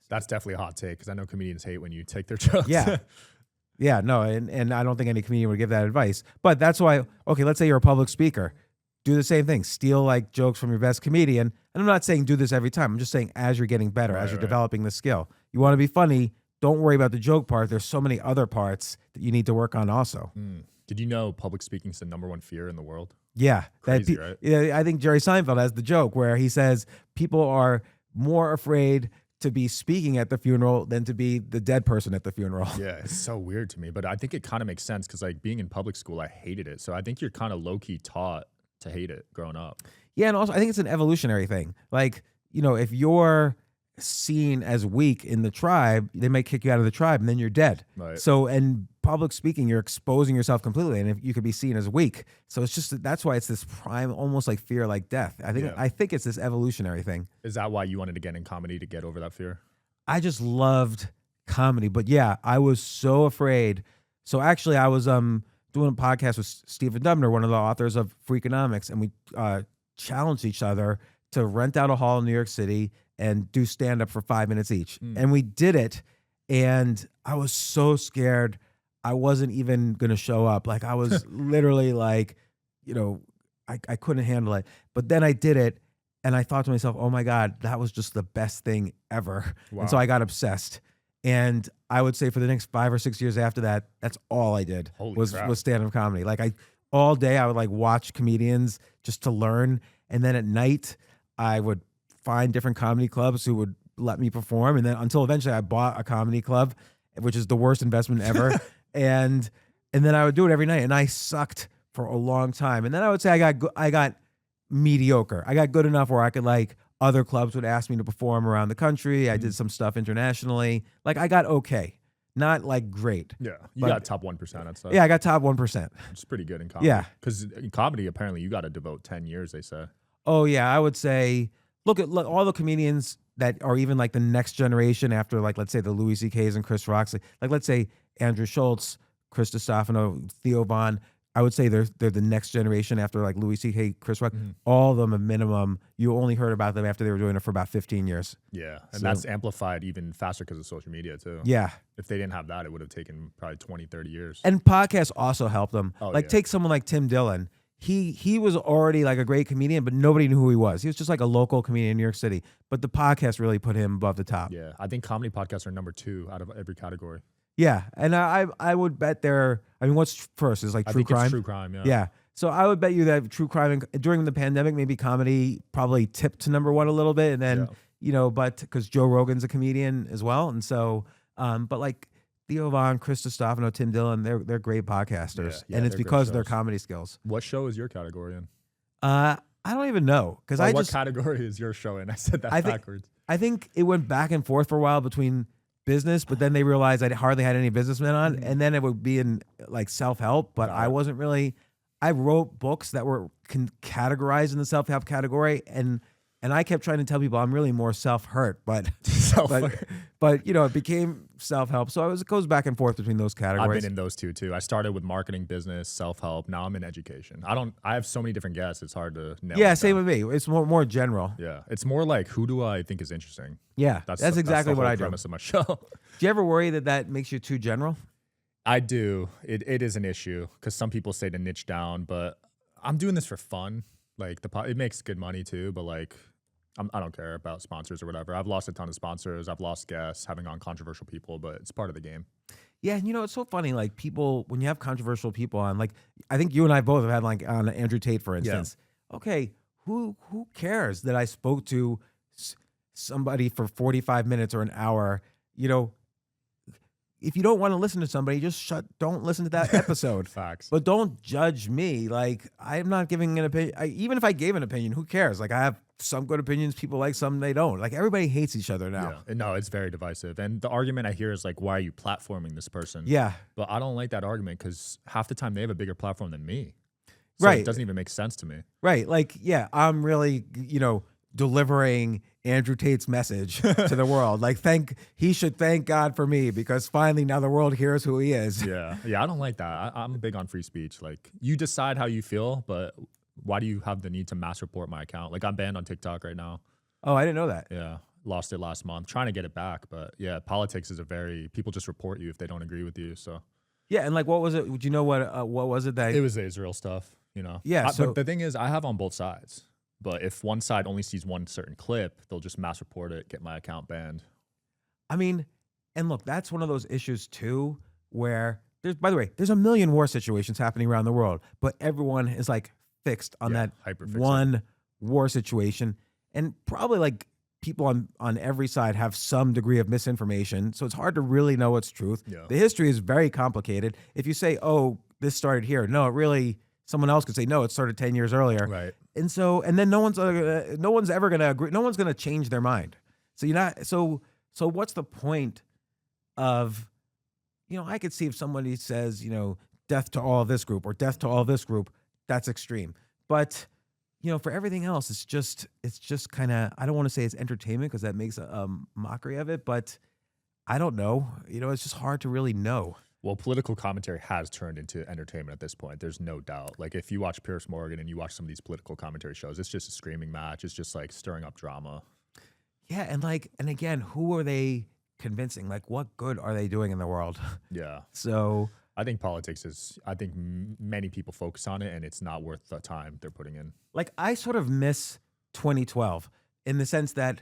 That's definitely a hot take because I know comedians hate when you take their jokes. Yeah. Yeah, no, and I don't think any comedian would give that advice. But that's why, okay, let's say you're a public speaker. Do the same thing. Steal like jokes from your best comedian. And I'm not saying do this every time. I'm just saying as you're getting better, as you're developing the skill. You want to be funny, don't worry about the joke part. There's so many other parts that you need to work on also. Did you know public speaking is the #1 fear in the world? Yeah. Crazy, right? Yeah, I think Jerry Seinfeld has the joke where he says people are more afraid to be speaking at the funeral than to be the dead person at the funeral. Yeah, it's so weird to me. But I think it kind of makes sense because like being in public school, I hated it. So I think you're kind of low-key taught to hate it growing up. Yeah, and also I think it's an evolutionary thing. Like, if you're seen as weak in the tribe, they might kick you out of the tribe and then you're dead. Right. So, and public speaking, you're exposing yourself completely, and if you could be seen as weak. So it's just that's why it's this prime, almost like fear, like death. I think it's this evolutionary thing. Is that why you wanted to get in comedy to get over that fear? I just loved comedy, but yeah, I was so afraid. So actually, I was doing a podcast with Stephen Dubner, one of the authors of Freakonomics, and we challenged each other to rent out a hall in New York City and do stand-up for 5 minutes each. And we did it, and I was so scared I wasn't even going to show up. Like I was literally like, I couldn't handle it. But then I did it, and I thought to myself, oh my God, that was just the best thing ever. Wow. And so I got obsessed. And I would say for the next 5 or 6 years after that, that's all I did was stand-up comedy. Like all day I would like watch comedians just to learn. And then at night I would find different comedy clubs who would let me perform. And then until eventually I bought a comedy club, which is the worst investment ever. and then I would do it every night, and I sucked for a long time. And then I would say I got mediocre. I got good enough where I could like, other clubs would ask me to perform around the country. I did some stuff internationally. Like I got okay, not like great. Yeah, you got top 1% at stuff. Yeah, I got top 1%. It's pretty good in comedy. Yeah, because in comedy, apparently, you got to devote 10 years. They say. Oh yeah, I would say look all the comedians that are even like the next generation after like let's say the Louis C.K.'s and Chris Rocks. Like let's say Andrew Schultz, Chris Stefano, Theo Von. I would say they're the next generation after like Louis C.K., Chris Rock. All of them, a minimum, you only heard about them after they were doing it for about 15 years. Yeah, and that's amplified even faster because of social media too. Yeah. If they didn't have that, it would have taken probably 20, 30 years. And podcasts also help them. Oh, like yeah. take someone like Tim Dillon. He was already like a great comedian, but nobody knew who he was. He was just like a local comedian in New York City. But the podcast really put him above the top. Yeah, I think comedy podcasts are number 2 out of every category. Yeah, and I would bet they're. I mean, what's first is like I true think crime. It's true crime, yeah. Yeah. So I would bet you that true crime during the pandemic, maybe comedy probably tipped to number 1 a little bit, and then but because Joe Rogan's a comedian as well, and so but like Theo Von, Chris Stefano, Tim Dillon, they're great podcasters, and it's because of their comedy skills. What show is your category in? I don't even know because what category is your show in? I said that backwards. I think it went back and forth for a while between business, but then they realized I hardly had any businessmen on, and then it would be in like self-help, but I wasn't really. I wrote books that were categorized in the self-help category, and I kept trying to tell people I'm really more self-hurt, but it became self-help. So it goes back and forth between those categories. I've been in those too. I started with marketing, business, self-help. Now I'm in education. I have so many different guests. It's hard to nail. Yeah, same with me. It's more general. Yeah, it's more like who do I think is interesting. Yeah, that's exactly what I do. Premise of my show. Do you ever worry that makes you too general? I do. It is an issue because some people say to niche down, but I'm doing this for fun. Like it makes good money too, but like I don't care about sponsors or whatever. I've lost a ton of sponsors. I've lost guests having on controversial people, but it's part of the game. Yeah, and it's so funny. Like people, when you have controversial people on, like I think you and I both have had like on Andrew Tate, for instance. Yeah. Okay, who cares that I spoke to somebody for 45 minutes or an hour? If you don't want to listen to somebody, just don't listen to that episode. Facts. But don't judge me. Like, I'm not giving an opinion. Even if I gave an opinion, who cares? Like, I have some good opinions. People like some they don't. Like, everybody hates each other now. Yeah. No, it's very divisive. And the argument I hear is like, why are you platforming this person? Yeah. But I don't like that argument because half the time they have a bigger platform than me. So right. It doesn't even make sense to me. Right. Like, yeah, I'm really, delivering Andrew Tate's message to the world. Like, he should thank God for me because finally now the world hears who he is. Yeah. I don't like that. I'm big on free speech. Like, you decide how you feel, but why do you have the need to mass report my account? Like, I'm banned on TikTok right now. Oh, I didn't know that. Yeah. Lost it last month. Trying to get it back. But yeah, politics is people just report you if they don't agree with you. So yeah. And like, what was it? Do you know what was it that? It was the Israel stuff, Yeah. But the thing is, I have on both sides. But if one side only sees one certain clip, they'll just mass report it, get my account banned. I mean, and look, that's one of those issues too, where by the way, there's a million war situations happening around the world, but everyone is like fixed on that one war situation. And probably like people on every side have some degree of misinformation. So it's hard to really know what's truth. Yeah. The history is very complicated. If you say, oh, this started here, no, it really, someone else could say, no, it started 10 years earlier. Right. And then no one's ever going to agree. No one's going to change their mind. So what's the point of, I could see if somebody says, death to all of this group or death to all of this group, that's extreme. But, for everything else, it's just kind of, I don't want to say it's entertainment because that makes a mockery of it, but I don't know. It's just hard to really know. Well, political commentary has turned into entertainment at this point. There's no doubt. Like if you watch Piers Morgan and you watch some of these political commentary shows, it's just a screaming match. It's just like stirring up drama. Yeah, and again, who are they convincing? Like, what good are they doing in the world? Yeah. So I think politics many people focus on it, and it's not worth the time they're putting in. Like I sort of miss 2012 in the sense that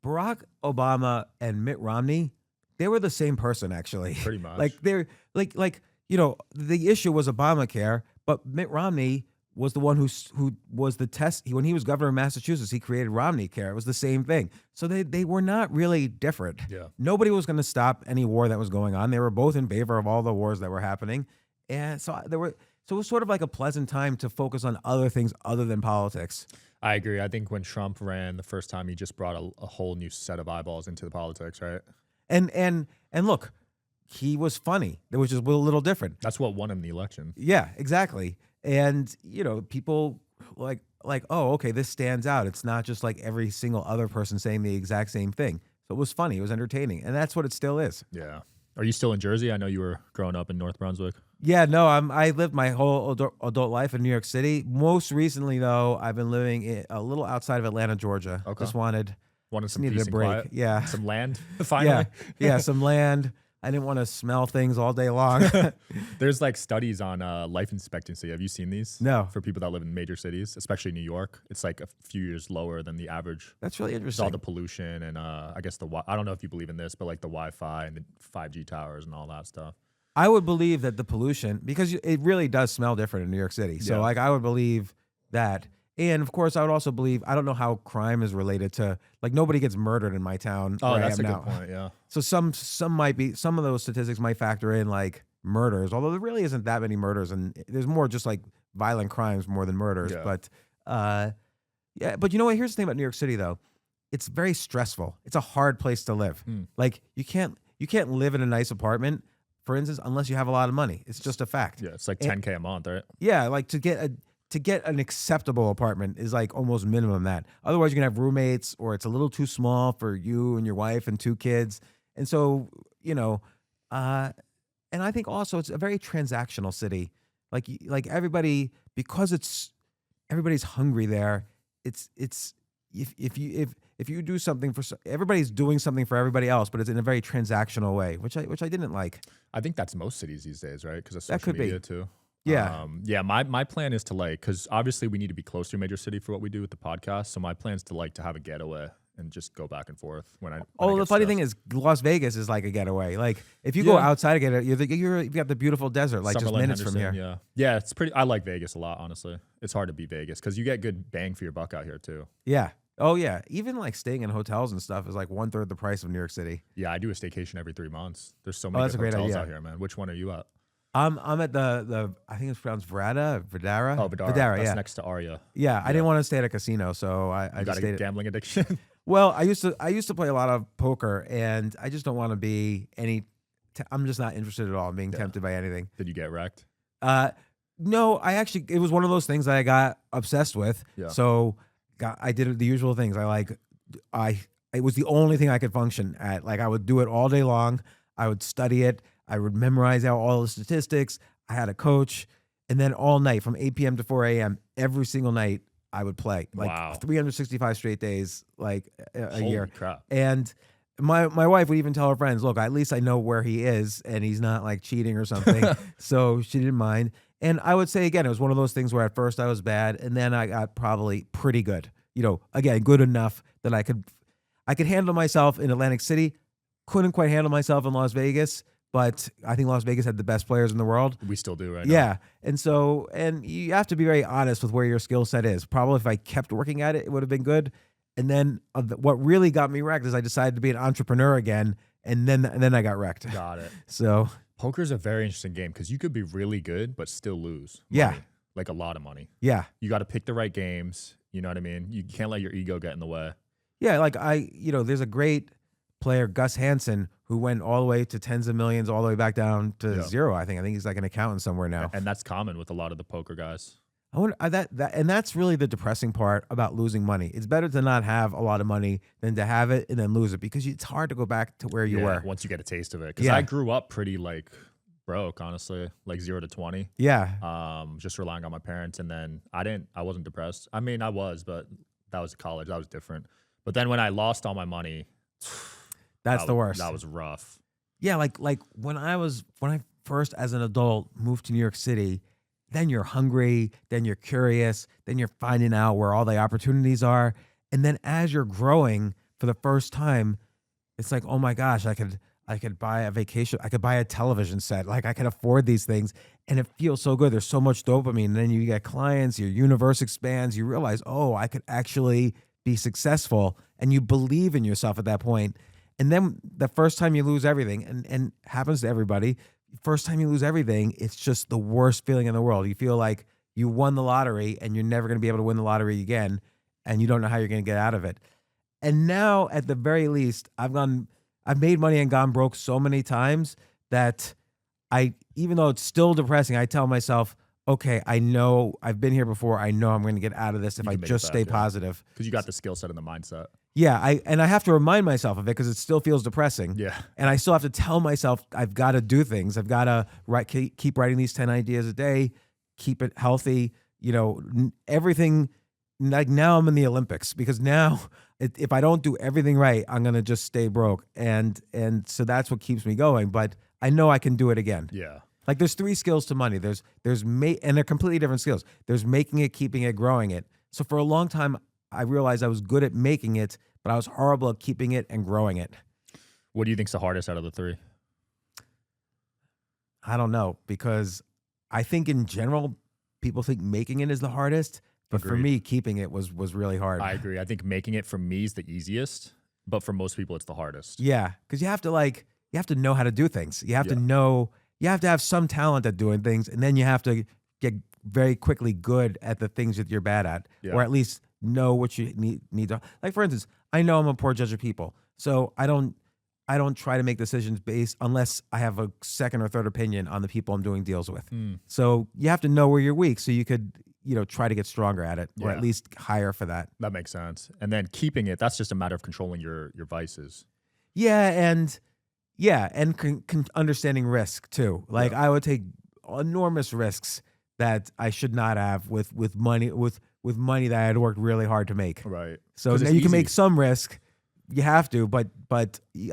Barack Obama and Mitt Romney, they were the same person, actually. Pretty much. Like they're like the issue was Obamacare, but Mitt Romney was the one who was the test. When he was governor of Massachusetts, he created Romneycare. It was the same thing. So they were not really different. Yeah. Nobody was going to stop any war that was going on. They were both in favor of all the wars that were happening, and so it was sort of like a pleasant time to focus on other things other than politics. I agree. I think when Trump ran the first time, he just brought a whole new set of eyeballs into the politics, right? And look, he was funny. It was just a little different. That's what won him the election. Yeah, exactly. And people like, oh, okay, this stands out. It's not just like every single other person saying the exact same thing. So it was funny. It was entertaining, and that's what it still is. Yeah. Are you still in Jersey? I know you were growing up in North Brunswick. Yeah, no, I lived my whole adult life in New York City. Most recently, though, I've been living a little outside of Atlanta, Georgia. Okay. Wanted Just some needed peace a and break. quiet, Yeah, some land, yeah, finally. yeah. Some land. I didn't want to smell things all day long. There's like studies on life expectancy. Have you seen these? No, For people that live in major cities, especially New York, it's like a few years lower than the average. that's really It's all interesting. the pollution and I guess I don't know if you believe in this, but like the Wi-Fi and the 5G towers and all that stuff. I would believe that the pollution, because it really does smell different in New York City. So Yeah. like I would believe that. And of course, I would also believe, I don't know how crime is related to, like, nobody gets murdered in my town. Oh, where I that's a am good now. point. Yeah. So some might be, some of those statistics might factor in like murders, although there really isn't that many murders, and there's more just like violent crimes more than murders. Yeah. But yeah, but you know what? Here's the thing about New York City though. It's very stressful. It's a hard place to live. Like you can't live in a nice apartment, for instance, unless you have a lot of money. It's just a fact. Yeah. It's like And- $10K a month, right? Yeah, like to get an acceptable apartment is like almost minimum that. Otherwise, you're gonna have roommates, or it's a little too small for you and your wife and 2 kids. And so, and I think also it's a very transactional city. Like everybody, because everybody's hungry there. It's if you do something everybody's doing something for everybody else, but it's in a very transactional way, which I didn't like. I think that's most cities these days, right? Because of That social could be. media too. Yeah. Yeah. My plan is to like, because obviously we need to be close to a major city for what we do with the podcast. So my plan is to like to have a getaway and just go back and forth when I. Oh, the funny thing is, Las Vegas is like a getaway. Like if you go outside of it, you've got the beautiful desert, like just Summerlin, minutes from Henderson, here. Yeah. It's pretty. I like Vegas a lot, honestly. It's hard to beat Vegas because you get good bang for your buck out here too. Yeah. Oh yeah. Even like staying in hotels and stuff is like 1/3 the price of New York City. Yeah, I do a staycation every 3 months. There's so many that's good a great hotels idea. out here, man. Which one are you at? I'm at the I think it's pronounced Vidara. Oh, Vidara. That's yeah. next to Aria. Yeah, I didn't want to stay at a casino, so I You just got a stayed. gambling addiction? Well, I used to play a lot of poker, and I just don't want to be I'm just not interested at all in being tempted by anything. Did you get wrecked? No, it was one of those things that I got obsessed with. Yeah. So I did the usual things. It was the only thing I could function at. Like I would do it all day long. I would study it. I would memorize out all the statistics. I had a coach, and then all night from 8 p.m. to 4 a.m. every single night I would play, like Wow. 365 straight days, like a Holy year. crap. And my wife would even tell her friends, look, at least I know where he is and he's not like cheating or something. So she didn't mind. And I would say, again, it was one of those things where at first I was bad, and then I got probably pretty good. Again, good enough that I could handle myself in Atlantic City. Couldn't quite handle myself in Las Vegas, but I think Las Vegas had the best players in the world. We still do right now. Yeah. And you have to be very honest with where your skill set is. Probably if I kept working at it, it would have been good. And then what really got me wrecked is I decided to be an entrepreneur again, and then I got wrecked. Got it. So Poker's a very interesting game because you could be really good but still lose Yeah. money, like a lot of money. yeah. You got to pick the right games. You know what I mean? You can't let your ego get in the way. Yeah, like there's a great player, Gus Hansen, who went all the way to tens of millions, all the way back down to zero. I think he's like an accountant somewhere now. And that's common with a lot of the poker guys. I wonder and that's really the depressing part about losing money. It's better to not have a lot of money than to have it and then lose it, because it's hard to go back to where you were. Once you get a taste of it. Because Yeah. I grew up pretty like broke, honestly, like 0 to 20. Yeah. Just relying on my parents. And then I wasn't depressed. I mean, I was, but that was college. That was different. But then when I lost all my money, That's the worst. That was rough. Yeah, like when I first as an adult moved to New York City, then you're hungry, then you're curious, then you're finding out where all the opportunities are. And then as you're growing for the first time, it's like, oh my gosh, I could buy a vacation, I could buy a television set, like I could afford these things. And it feels so good. There's so much dopamine. And then you get clients, your universe expands, you realize, oh, I could actually be successful. And you believe in yourself at that point. And then the first time you lose everything, and happens to everybody, first time you lose everything, it's just the worst feeling in the world. You feel like you won the lottery and you're never going to be able to win the lottery again, and you don't know how you're going to get out of it. And now, at the very least, I've made money and gone broke so many times that even though it's still depressing, I tell myself, okay, I know I've been here before. I know I'm going to get out of this if You I can make it just back, stay yeah. positive. Because you got the skill set and the mindset. Yeah, I have to remind myself of it because it still feels depressing. Yeah. And I still have to tell myself I've got to do things. I've got to keep writing these 10 ideas a day, keep it healthy. You know, everything. Like now I'm in the Olympics because now if I don't do everything right, I'm going to just stay broke. And so that's what keeps me going. But I know I can do it again. Yeah. Like there's 3 skills to money. And they're completely different skills. There's making it, keeping it, growing it. So for a long time, I realized I was good at making it, but I was horrible at keeping it and growing it. What do you think's the hardest out of the 3? I don't know, because I think in general, people think making it is the hardest, but for Agreed. me, keeping it was really hard. I agree. I think making it for me is the easiest, but for most people, it's the hardest. Yeah, because you have to know how to do things. You have Yeah. to know, you have to have some talent at doing things, and then you have to get very quickly good at the things that you're bad at, Yeah. or at least know what you need to. Like for instance, I know I'm a poor judge of people, so I don't try to make decisions based unless I have a second or third opinion on the people I'm doing deals with. So you have to know where you're weak, so you could try to get stronger at it, or Yeah. at least hire for that. That makes sense. And then keeping it, that's just a matter of controlling your vices. Yeah, and understanding risk too. Like Yeah. I would take enormous risks that I should not have with money that I had worked really hard to make. Right. So 'Cause now it's you can easy. make some risk. You have to, but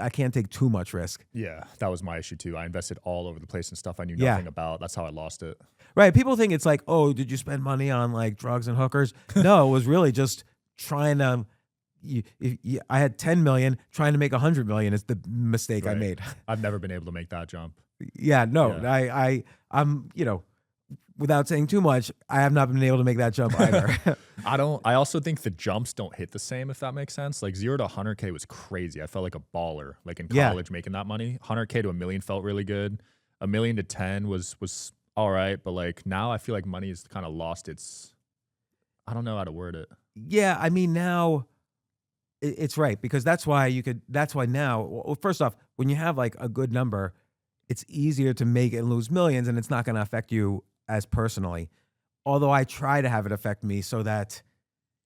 I can't take too much risk. Yeah, that was my issue too. I invested all over the place in stuff I knew Yeah. nothing about. That's how I lost it. Right? People think it's like, oh, did you spend money on like drugs and hookers? No, it was really just trying to. I had 10 million. Trying to make 100 million is the mistake I Right. made. I've never been able to make that jump. Yeah, no, Yeah. I'm without saying too much, I have not been able to make that jump either. I also think the jumps don't hit the same, if that makes sense. Like 0 to 100K was crazy. I felt like a baller, like in Yeah. college making that money. 100K to a million felt really good. A million to 10 was all right. But like now I feel like money has kind of lost its, I don't know how to word it. Yeah, I mean now it's right, because that's why now, well, first off, when you have like a good number, it's easier to make and lose millions, and it's not going to affect you as personally. Although I try to have it affect me so that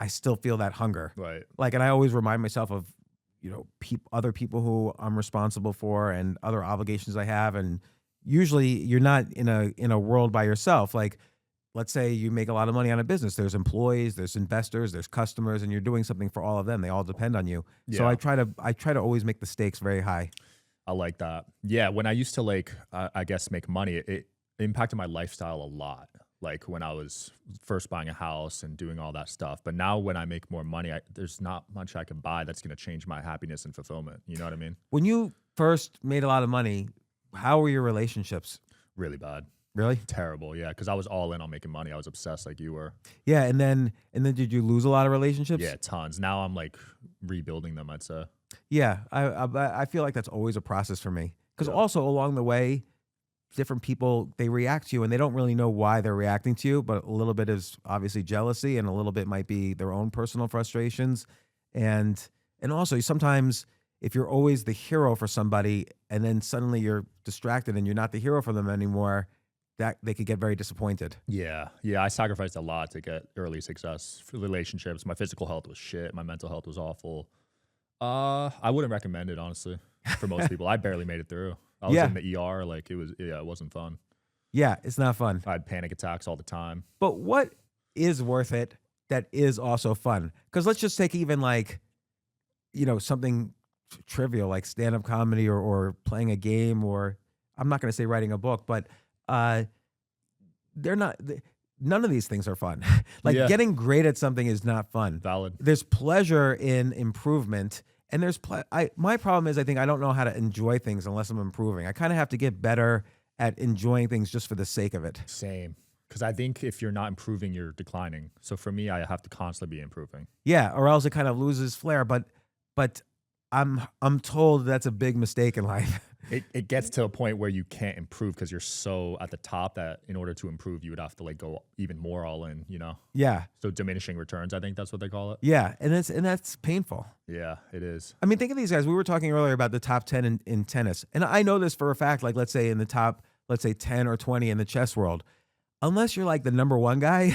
I still feel that hunger. Right. Like, and I always remind myself of, other people who I'm responsible for and other obligations I have. And usually you're not in a world by yourself. Like, let's say you make a lot of money on a business. There's employees, there's investors, there's customers, and you're doing something for all of them. They all depend on you. So Yeah. I try to always make the stakes very high. I like that. Yeah. When I used to like, I guess make money, it impacted my lifestyle a lot. Like when I was first buying a house and doing all that stuff. But now when I make more money, there's not much I can buy that's going to change my happiness and fulfillment. You know what I mean? When you first made a lot of money, how were your relationships? Really bad. Really? Terrible. Yeah. Because I was all in on making money. I was obsessed like you were. Yeah, and then did you lose a lot of relationships? Yeah, tons. Now I'm like rebuilding them, I'd say. Yeah, I feel like that's always a process for me, because Yeah. also along the way, different people, they react to you and they don't really know why they're reacting to you, but a little bit is obviously jealousy and a little bit might be their own personal frustrations, and also sometimes if you're always the hero for somebody and then suddenly you're distracted and you're not the hero for them anymore, that they could get very disappointed. Yeah. Yeah. I sacrificed a lot to get early success for relationships. My physical health was shit. My mental health was awful. I wouldn't recommend it, honestly, for most people. I barely made it through. I was Yeah. in the ER. Like it wasn't fun. Yeah, it's not fun. I had panic attacks all the time. But what is worth it that is also fun? Because let's just take even like, something trivial like stand-up comedy or playing a game, or I'm not going to say writing a book, but they're not. None of these things are fun. Like Yeah. getting great at something is not fun. Valid. There's pleasure in improvement, and there's my problem is I think I don't know how to enjoy things unless I'm improving. I kind of have to get better at enjoying things just for the sake of it. Same. Because I think if you're not improving, you're declining. So for me, I have to constantly be improving. Yeah, or else it kind of loses flair. But I'm told that's a big mistake in life. It gets to a point where you can't improve because you're so at the top that in order to improve, you would have to like go even more all in, Yeah, So diminishing returns, I think that's what they call it. yeah, and that's painful. Yeah, it is. I mean, think of these guys. We were talking earlier about the top 10 in tennis, and I know this for a fact. Like, let's say in the top, let's say 10 or 20 in the chess world, unless you're like the number one guy,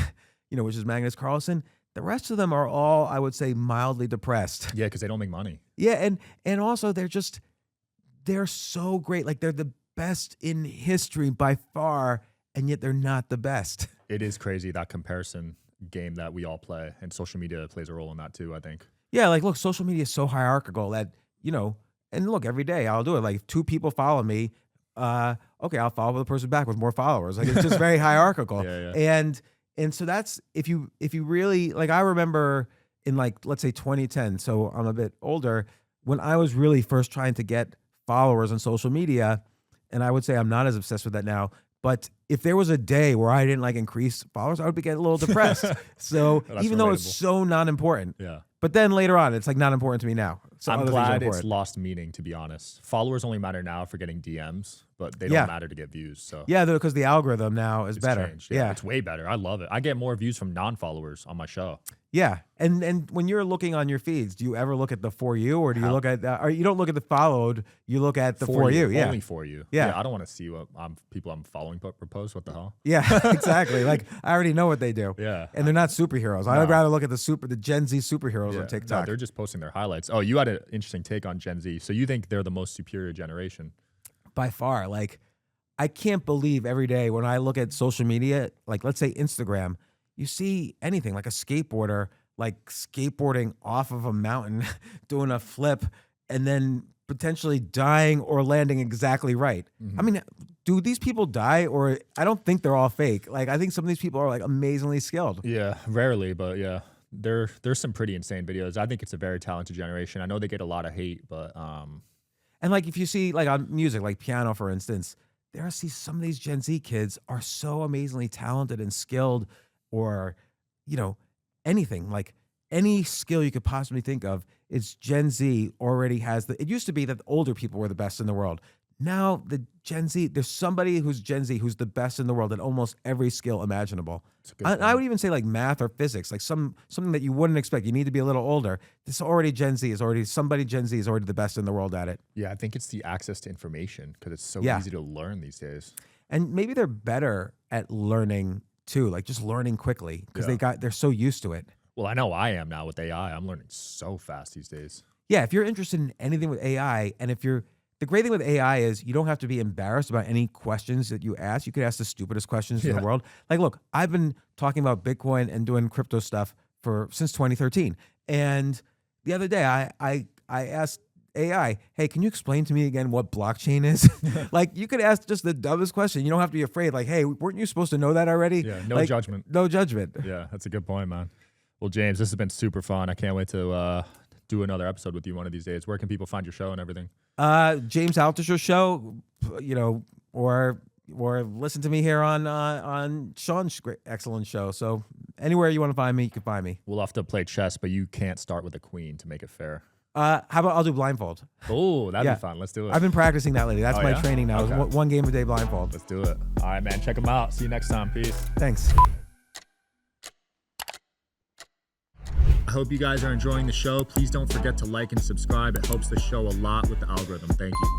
which is Magnus Carlsen, the rest of them are all, I would say, mildly depressed. Yeah, because they don't make money. Yeah, and also they're so great. Like they're the best in history by far, and yet they're not the best. It is crazy, that comparison game that we all play, and social media plays a role in that too, I think. Yeah, like look, social media is so hierarchical that, and look, every day I'll do it. Like if 2 people follow me, okay, I'll follow the person back with more followers. Like it's just very hierarchical. Yeah. And so that's if you really, like, I remember in, like, let's say 2010, so I'm a bit older, when I was really first trying to get followers on social media, and I would say I'm not as obsessed with that now, but if there was a day where I didn't like increase followers, I would get a little depressed. So even though it's so not important. Yeah. But then later on, it's like not important to me now. So I'm glad it's lost meaning, to be honest. Followers only matter now for getting DMs, but they don't matter to get views. So yeah, because the algorithm now is better. Changed. Yeah, it's way better. I love it. I get more views from non-followers on my show. Yeah, and when you're looking on your feeds, do you ever look at the For You, or do you look at, or you don't look at the followed, you look at the For You? Yeah, only For You. Yeah, I don't want to see what people I'm following propose. What the hell? Yeah, exactly. Like I already know what they do. Yeah, and they're not superheroes. I'd rather look at the Gen Z superheroes on TikTok. No, they're just posting their highlights. Oh, you had an interesting take on Gen Z. So you think they're the most superior generation? By far. Like, I can't believe every day when I look at social media, like let's say Instagram, you see anything like a skateboarder, like skateboarding off of a mountain, doing a flip, and then potentially dying or landing exactly right. I mean, do these people die, or I don't think they're all fake. Like, I think some of these people are like amazingly skilled. Yeah, rarely, but yeah. There's some pretty insane videos. I think it's a very talented generation. I know they get a lot of hate, but and like if you see like on music, like piano, for instance, some of these Gen Z kids are so amazingly talented and skilled, or anything, like any skill you could possibly think of. It's Gen Z already has it used to be that the older people were the best in the world. Now the Gen Z, there's somebody who's Gen Z who's the best in the world at almost every skill imaginable. I would even say like math or physics, like something that you wouldn't expect. You need to be a little older. Gen Z is already the best in the world at it. Yeah, I think it's the access to information, because it's so easy to learn these days. And maybe they're better at learning too, like just learning quickly, because they're so used to it. Well, I know I am now with AI. I'm learning so fast these days. Yeah, if you're interested in anything with AI, and the great thing with AI is you don't have to be embarrassed about any questions that you ask. You could ask the stupidest questions in the world. Like, look, I've been talking about Bitcoin and doing crypto stuff since 2013. And the other day, I asked AI, hey, can you explain to me again what blockchain is? Like, you could ask just the dumbest question. You don't have to be afraid. Like, hey, weren't you supposed to know that already? Yeah, no judgment. No judgment. Yeah, that's a good point, man. Well, James, this has been super fun. I can't wait to do another episode with you one of these days. Where can people find your show and everything? James Altucher show, or listen to me here on Sean's great, excellent show. So anywhere you want to find me, you can find me. We'll have to play chess, but you can't start with a queen to make it fair. How about I'll do blindfold? Oh, that'd be fun. Let's do it. I've been practicing that lately. That's my training now. Okay. One game a day blindfold. Let's do it. All right, man. Check them out. See you next time. Peace. Thanks. I hope you guys are enjoying the show. Please don't forget to like and subscribe. It helps the show a lot with the algorithm. Thank you.